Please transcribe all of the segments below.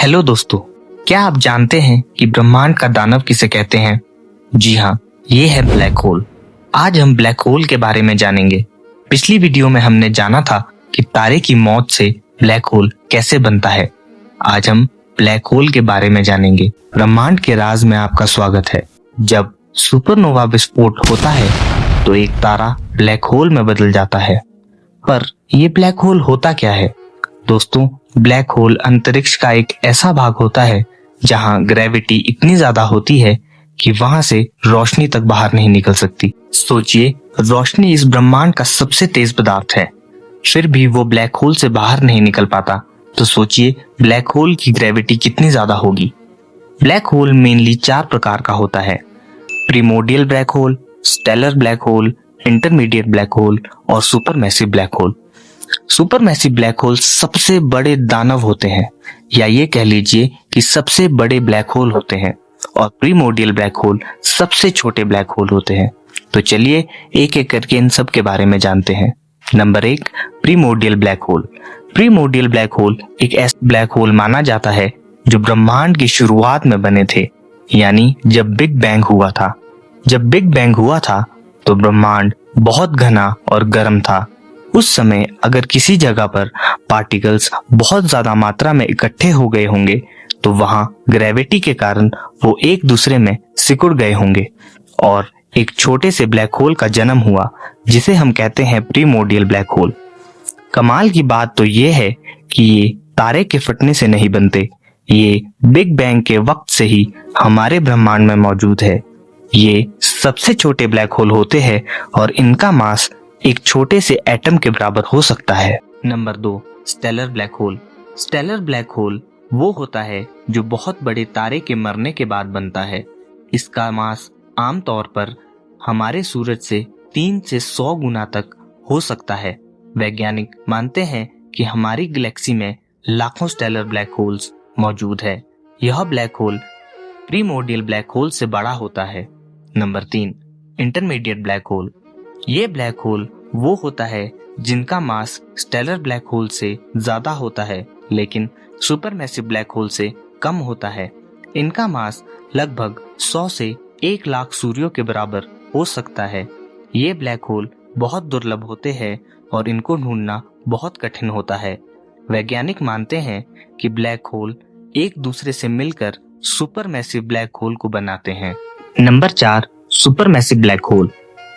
Hello दोस्तों, क्या आप जानते हैं कि ब्रह्मांड का दानव किसे कहते हैं? जी हाँ, ये है ब्लैक होल। आज हम ब्लैक होल के बारे में जानेंगे। पिछली वीडियो में हमने जाना था कि तारे की मौत से ब्लैक होल कैसे बनता है। आज हम ब्लैक होल के बारे में जानेंगे। ब्रह्मांड के राज में आपका स्वागत है। जब सुपरनोवा विस्फोट होता है तो एक तारा ब्लैक होल में बदल जाता है। पर यह ब्लैक होल होता क्या है? दोस्तों, ब्लैक होल अंतरिक्ष का एक ऐसा भाग होता है जहां ग्रेविटी इतनी ज्यादा होती है कि वहां से रोशनी तक बाहर नहीं निकल सकती। सोचिए, रोशनी इस ब्रह्मांड का सबसे तेज पदार्थ है, फिर भी वो ब्लैक होल से बाहर नहीं निकल पाता। तो सोचिए ब्लैक होल की ग्रेविटी कितनी ज्यादा होगी। ब्लैक होल मेनली 4 प्रकार का होता है: primordial black hole, stellar black hole, intermediate black hole और supermassive black hole. Supermassive black hole सबसे बड़े दानव होते हैं, या ये कह लीजिए कि सबसे बड़े ब्लैक होल होते हैं, और प्रीमोर्डियल ब्लैक होल सबसे छोटे ब्लैक होल होते हैं। तो चलिए एक एक करके इन सब के बारे में जानते हैं। Number 1, primordial black hole. Primordial black hole एक ऐसा ब्लैक होल माना जाता है जो ब्रह्मांड की शुरुआत में बने थे, यानी जब बिग बैंग हुआ था। जब बिग बैंग हुआ था तो ब्रह्मांड बहुत घना और गर्म था। उस समय अगर किसी जगह पर पार्टिकल्स बहुत ज्यादा मात्रा में इकट्ठे हो गए होंगे तो वहां ग्रेविटी के कारण वो एक दूसरे में सिकुड़ गए होंगे और एक छोटे से ब्लैक होल का जन्म हुआ, जिसे हम कहते हैं प्रीमोर्डियल ब्लैक होल। कमाल की बात तो ये है कि ये तारे के फटने से नहीं बनते, ये बिग बैंग के वक्त से ही हमारे ब्रह्मांड में मौजूद है। ये सबसे छोटे ब्लैक होल होते हैं और इनका मास एक छोटे से एटम के बराबर हो सकता है। Number 2, stellar black hole. Stellar black hole वो होता है जो बहुत बड़े तारे के मरने के बाद बनता है। इसका मास आमतौर पर हमारे सूरज से 3 से 100 गुना तक हो सकता है। वैज्ञानिक मानते हैं कि हमारी गैलेक्सी में लाखों स्टेलर ब्लैक होल्स मौजूद है। यह black hole primordial black hole से बड़ा होता है। Number 3, intermediate black whole. ये ब्लैक होल वो होता है जिनका मास स्टेलर ब्लैक होल से ज्यादा होता है, लेकिन सुपरमैसिव ब्लैक होल से कम होता है। इनका मास लगभग 100 से 1 लाख सूर्यों के बराबर हो सकता है। ये ब्लैक होल बहुत दुर्लभ होते हैं और इनको ढूंढना बहुत कठिन होता है। वैज्ञानिक मानते हैं कि ब्लैक होल एक दूसरे से मिलकर सुपरमैसिव ब्लैक होल को बनाते हैं। Number 4, supermassive black whole.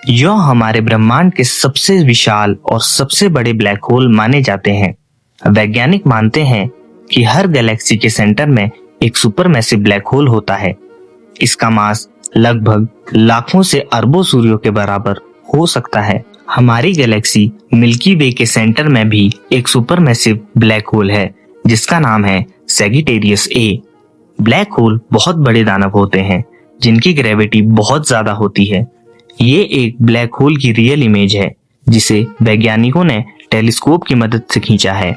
यह हमारे ब्रह्मांड के सबसे विशाल और सबसे बड़े ब्लैक होल माने जाते हैं। वैज्ञानिक मानते हैं कि हर गैलेक्सी के सेंटर में एक सुपरमैसिव ब्लैक होल होता है। इसका मास लगभग लाखों से अरबों सूर्यों के बराबर हो सकता है। हमारी गैलेक्सी मिल्की वे के सेंटर में भी एक सुपरमैसिव ब्लैक होल है, जिसका नाम है सैजिटेरियस ए। ब्लैक होल बहुत बड़े दानव होते हैं जिनकी ग्रेविटी बहुत ज्यादा होती है। ये एक ब्लैक होल की रियल इमेज है जिसे वैज्ञानिकों ने टेलीस्कोप की मदद से खींचा है।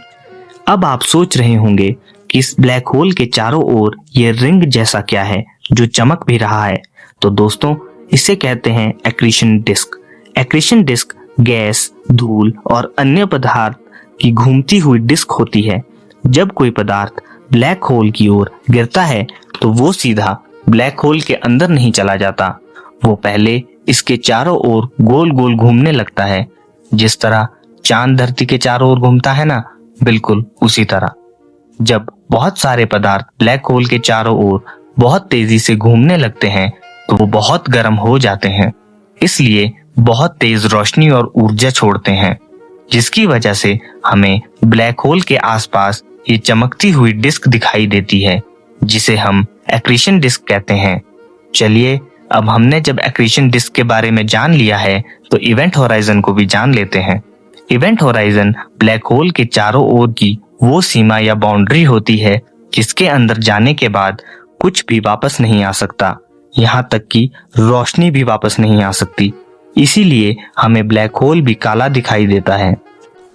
अब आप सोच रहे होंगे कि इस ब्लैक होल के चारों ओर ये रिंग जैसा क्या है जो चमक भी रहा है। तो दोस्तों, इसे कहते हैं accretion disc. Accretion disc gas, धूल और अन्य पदार्थ की घूमती हुई डिस्क होती है। जब कोई पदार्थ ब्लैक होल की ओर गिरता है तो वो सीधा ब्लैक होल के अंदर नहीं चला जाता, वो पहले इसके चारों ओर गोल गोल घूमने लगता है। जिस तरह चांद धरती के चारों ओर घूमता है ना, बिल्कुल उसी तरह। जब बहुत सारे पदार्थ ब्लैक होल के चारों ओर बहुत तेजी से घूमने लगते हैं तो वो बहुत गर्म हो जाते हैं, इसलिए बहुत तेज रोशनी और ऊर्जा छोड़ते हैं, जिसकी वजह से हमें ब्लैक होल के आसपास ये चमकती हुई डिस्क दिखाई देती है, जिसे हम एक्रीशन डिस्क कहते हैं। चलिए, अब हमने जब एक्रीशन डिस्क के बारे में जान लिया है तो इवेंट होराइजन को भी जान लेते हैं। इवेंट होराइजन ब्लैक होल के चारों ओर की वो सीमा या बाउंड्री होती है जिसके अंदर जाने के बाद कुछ भी वापस नहीं आ सकता, यहाँ तक कि रोशनी भी वापस नहीं आ सकती। इसीलिए हमें ब्लैक होल भी काला दिखाई देता है।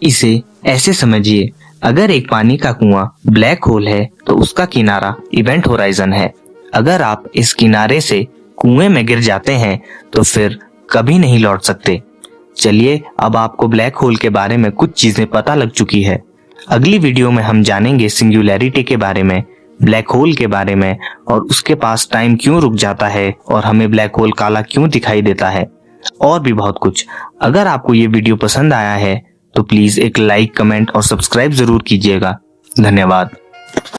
इसे ऐसे समझिए, अगर एक पानी का कुआं ब्लैक होल है तो उसका किनारा इवेंट होराइजन है। अगर आप इस किनारे से कुएं में गिर जाते हैं तो फिर कभी नहीं लौट सकते। चलिए, अब आपको ब्लैक होल के बारे में कुछ चीजें पता लग चुकी है। अगली वीडियो में हम जानेंगे सिंगुलैरिटी के बारे में, ब्लैक होल के बारे में और उसके पास टाइम क्यों रुक जाता है और हमें ब्लैक होल काला क्यों दिखाई देता है, और भी बहुत कुछ। अगर आपको ये वीडियो पसंद आया है तो प्लीज एक लाइक, कमेंट और सब्सक्राइब जरूर कीजिएगा। धन्यवाद।